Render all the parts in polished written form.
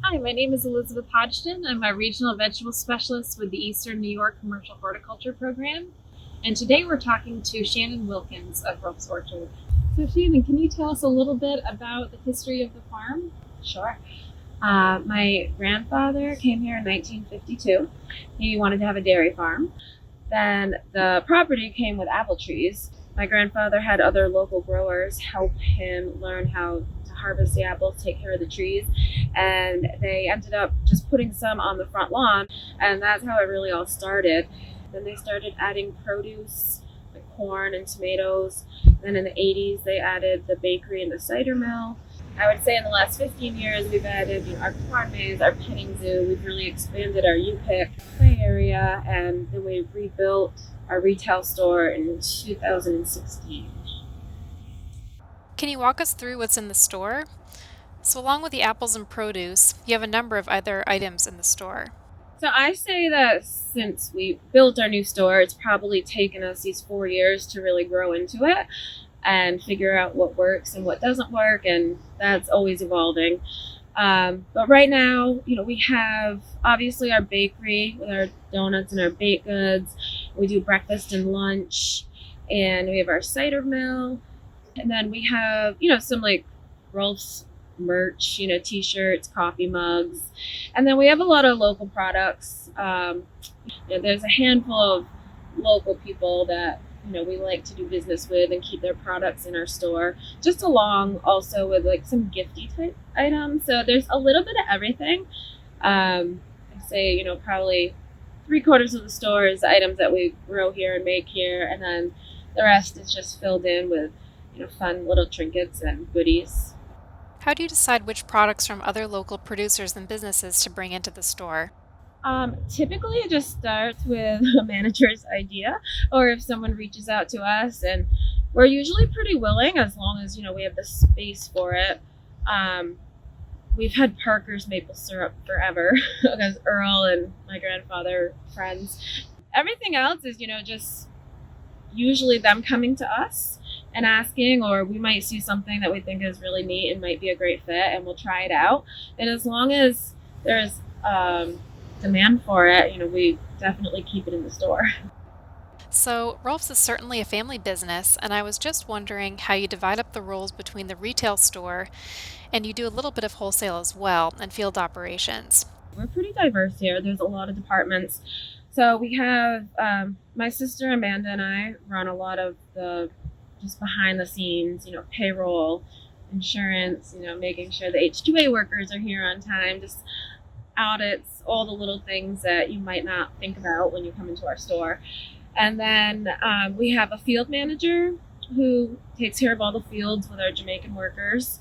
Hi, my name is Elizabeth Hodgson. I'm a regional vegetable specialist with the Eastern New York Commercial Horticulture Program. And today we're talking to Shannon Wilkins of Rulfs Orchard. So Shannon, can you tell us a little bit about the history of the farm? Sure. My grandfather came here in 1952. He wanted to have a dairy farm. Then the property came with apple trees. My grandfather had other local growers help him learn how to harvest the apples, take care of the trees, and they ended up just putting some on the front lawn, and that's how it really all started. Then they started adding produce like corn and tomatoes. Then in the 80s, they added the bakery and the cider mill. I would say in the last 15 years, we've added our corn maze, our petting zoo. We've really expanded our ENYCHP play area, and then we rebuilt our retail store in 2016. Can you walk us through what's in the store? So along with the apples and produce, you have a number of other items in the store. So I say that since we built our new store, it's probably taken us these 4 years to really grow into it and figure out what works and what doesn't work, and that's always evolving. But right now, we have obviously our bakery with our donuts and our baked goods. We do breakfast and lunch, and we have our cider mill, and then we have some like Rulfs merch, t-shirts, coffee mugs, and then we have a lot of local products. There's a handful of local people that we like to do business with and keep their products in our store, just along also with like some gifty type items. So there's a little bit of everything. I'd say, probably 3/4 of the store is items that we grow here and make here, and then the rest is just filled in with, fun little trinkets and goodies. How do you decide which products from other local producers and businesses to bring into the store? Typically, it just starts with a manager's idea, or if someone reaches out to us, and we're usually pretty willing as long as we have the space for it. We've had Parker's maple syrup forever because Earl and my grandfather are friends. Everything else is just usually them coming to us and asking, or we might see something that we think is really neat and might be a great fit, and we'll try it out. And as long as there's demand for it, we definitely keep it in the store. So Rolfs is certainly a family business, and I was just wondering how you divide up the roles between the retail store and you do a little bit of wholesale as well and field operations. We're pretty diverse here. There's a lot of departments. So we have my sister Amanda and I run a lot of the just behind the scenes, payroll, insurance, making sure the H-2A workers are here on time, just audits, all the little things that you might not think about when you come into our store. And then we have a field manager who takes care of all the fields with our Jamaican workers.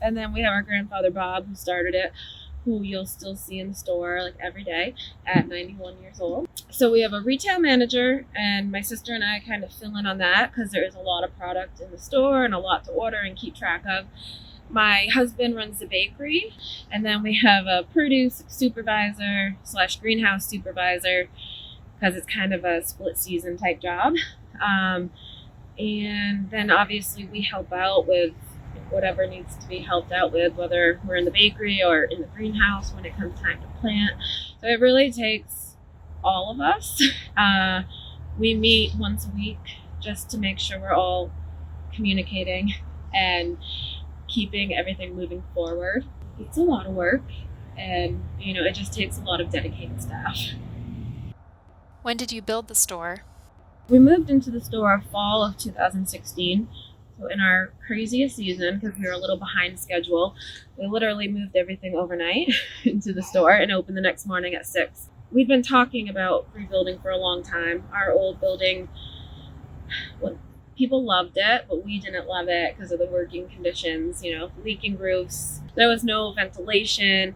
And then we have our grandfather Bob, who started it, who you'll still see in the store like every day at 91 years old. So we have a retail manager, and my sister and I kind of fill in on that because there is a lot of product in the store and a lot to order and keep track of. My husband runs the bakery, and then we have a produce supervisor / greenhouse supervisor because it's kind of a split season type job. And then obviously we help out with whatever needs to be helped out with, whether we're in the bakery or in the greenhouse when it comes time to plant. So it really takes all of us. We meet once a week just to make sure we're all communicating and keeping everything moving forward. It's a lot of work, and it just takes a lot of dedicated staff. When did you build the store? We moved into the store fall of 2016. So in our craziest season, because we were a little behind schedule, we literally moved everything overnight into the store and opened the next morning at 6. We've been talking about rebuilding for a long time. Our old building, people loved it, but we didn't love it because of the working conditions, leaking roofs. There was no ventilation.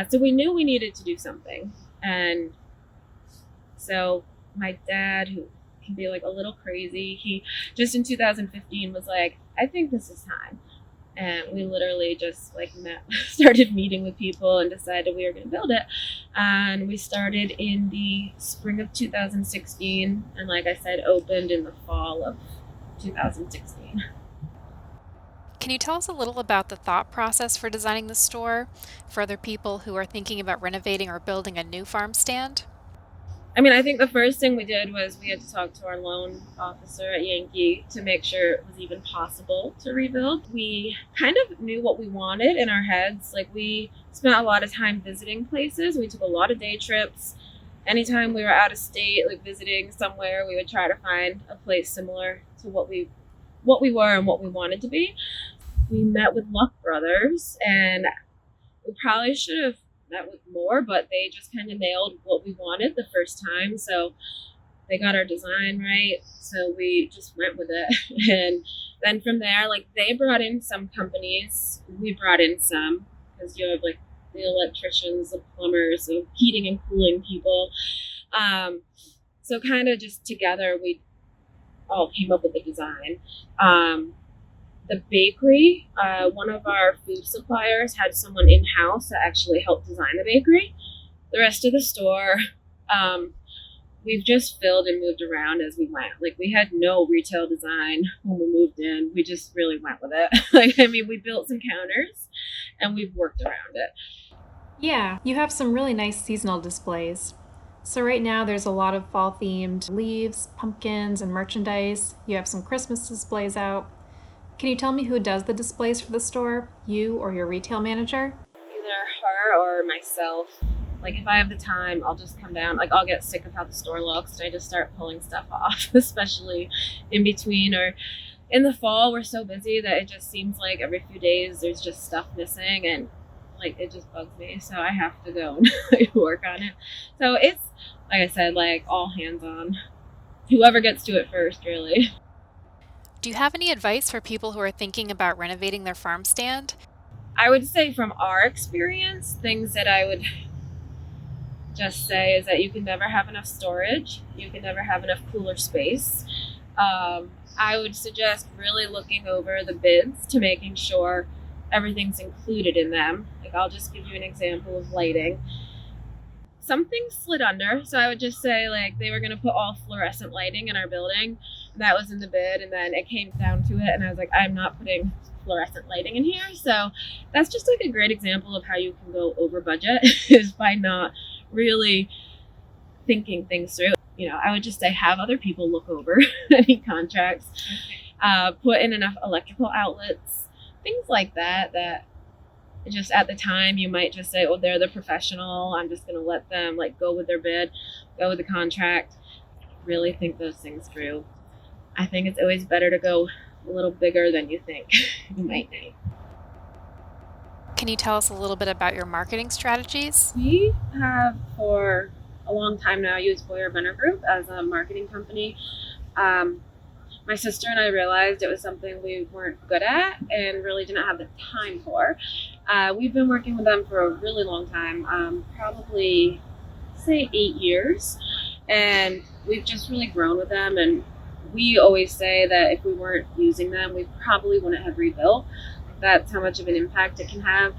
So we knew we needed to do something. And so my dad, who can be like a little crazy, he just in 2015 was like, I think this is time. And we literally just started meeting with people and decided we were going to build it. And we started in the spring of 2016. And like I said, opened in the fall of 2016. Can you tell us a little about the thought process for designing the store for other people who are thinking about renovating or building a new farm stand? I think the first thing we did was we had to talk to our loan officer at Yankee to make sure it was even possible to rebuild. We kind of knew what we wanted in our heads. Like, we spent a lot of time visiting places. We took a lot of day trips. Anytime we were out of state, like visiting somewhere, we would try to find a place similar to what we were and what we wanted to be. We met with Luck Brothers, and we probably should have met with more, but they just kind of nailed what we wanted the first time. So they got our design right. So we just went with it. And then from there, like, they brought in some companies. We brought in some, because you have like the electricians, the plumbers, the heating and cooling people. So kind of just together, we all came up with the design. The bakery, one of our food suppliers had someone in-house that actually helped design the bakery. The rest of the store, we've just filled and moved around as we went. Like, we had no retail design when we moved in. We just really went with it. We built some counters and we've worked around it. Yeah, you have some really nice seasonal displays. So right now there's a lot of fall themed leaves, pumpkins, and merchandise. You have some Christmas displays out. Can you tell me who does the displays for the store? You or your retail manager? Either her or myself. Like, if I have the time, I'll just come down. Like, I'll get sick of how the store looks and I just start pulling stuff off, especially in between. Or in the fall, we're so busy that it just seems like every few days there's just stuff missing, and like, it just bugs me. So I have to go and work on it. So it's, like I said, like, all hands on. Whoever gets to it first, really. Do you have any advice for people who are thinking about renovating their farm stand? I would say from our experience, things that I would just say is that you can never have enough storage. You can never have enough cooler space. I would suggest really looking over the bids to making sure everything's included in them. Like, I'll just give you an example of lighting. Something slid under, so I would just say, like, they were going to put all fluorescent lighting in our building. That was in the bid, and then it came down to it, and I was like, I'm not putting fluorescent lighting in here. So that's just like a great example of how you can go over budget, is by not really thinking things through. I would just say, have other people look over any contracts, put in enough electrical outlets, things like that just at the time you might just say, oh, they're the professional, I'm just going to let them go with their bid, go with the contract. Really think those things through. I think it's always better to go a little bigger than you think you might need. Can you tell us a little bit about your marketing strategies? We have for a long time now used Boyer Benner Group as a marketing company. My sister and I realized it was something we weren't good at and really didn't have the time for. We've been working with them for a really long time, probably say 8 years, and we've just really grown with them. And we always say that if we weren't using them, we probably wouldn't have rebuilt. That's how much of an impact it can have.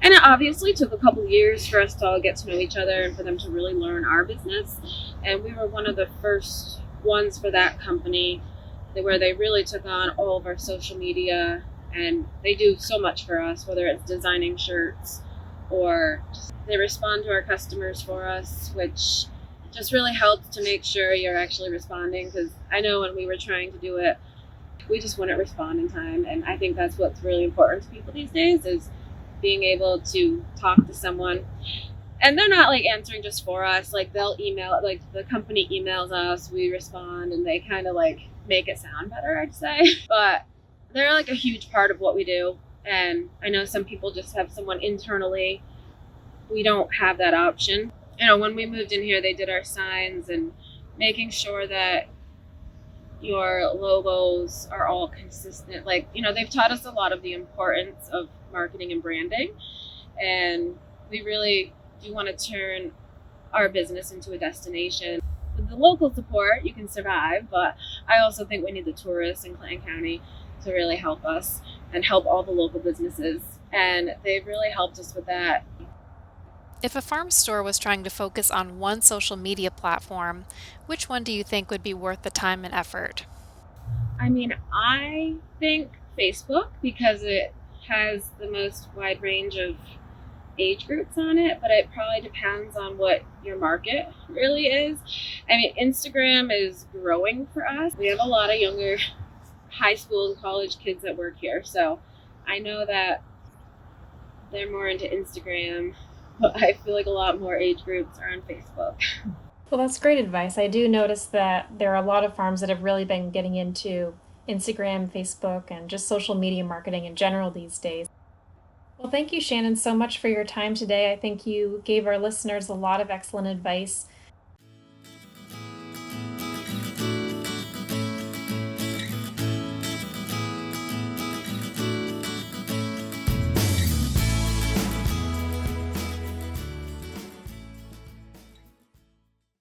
And it obviously took a couple years for us to all get to know each other and for them to really learn our business. And we were one of the first ones for that company, where they really took on all of our social media, and they do so much for us, whether it's designing shirts or they respond to our customers for us, which just really helps to make sure you're actually responding, because I know when we were trying to do it, we just wouldn't respond in time. And I think that's what's really important to people these days, is being able to talk to someone. And they're not answering just for us. They'll email, the company emails us, we respond, and they kind of make it sound better, I'd say. But they're a huge part of what we do. And I know some people just have someone internally. We don't have that option. When we moved in here, they did our signs and making sure that your logos are all consistent. They've taught us a lot of the importance of marketing and branding. And we really do want to turn our business into a destination. With the local support, you can survive, but I also think we need the tourists in Clinton County to really help us and help all the local businesses. And they've really helped us with that. If a farm store was trying to focus on one social media platform, which one do you think would be worth the time and effort? I think Facebook because it has the most wide range of age groups on it, but it probably depends on what your market really is. I mean, Instagram is growing for us. We have a lot of younger high school and college kids that work here, so I know that they're more into Instagram, but I feel like a lot more age groups are on Facebook. Well, that's great advice. I do notice that there are a lot of farms that have really been getting into Instagram, Facebook, and just social media marketing in general these days. Well, thank you, Shannon, so much for your time today. I think you gave our listeners a lot of excellent advice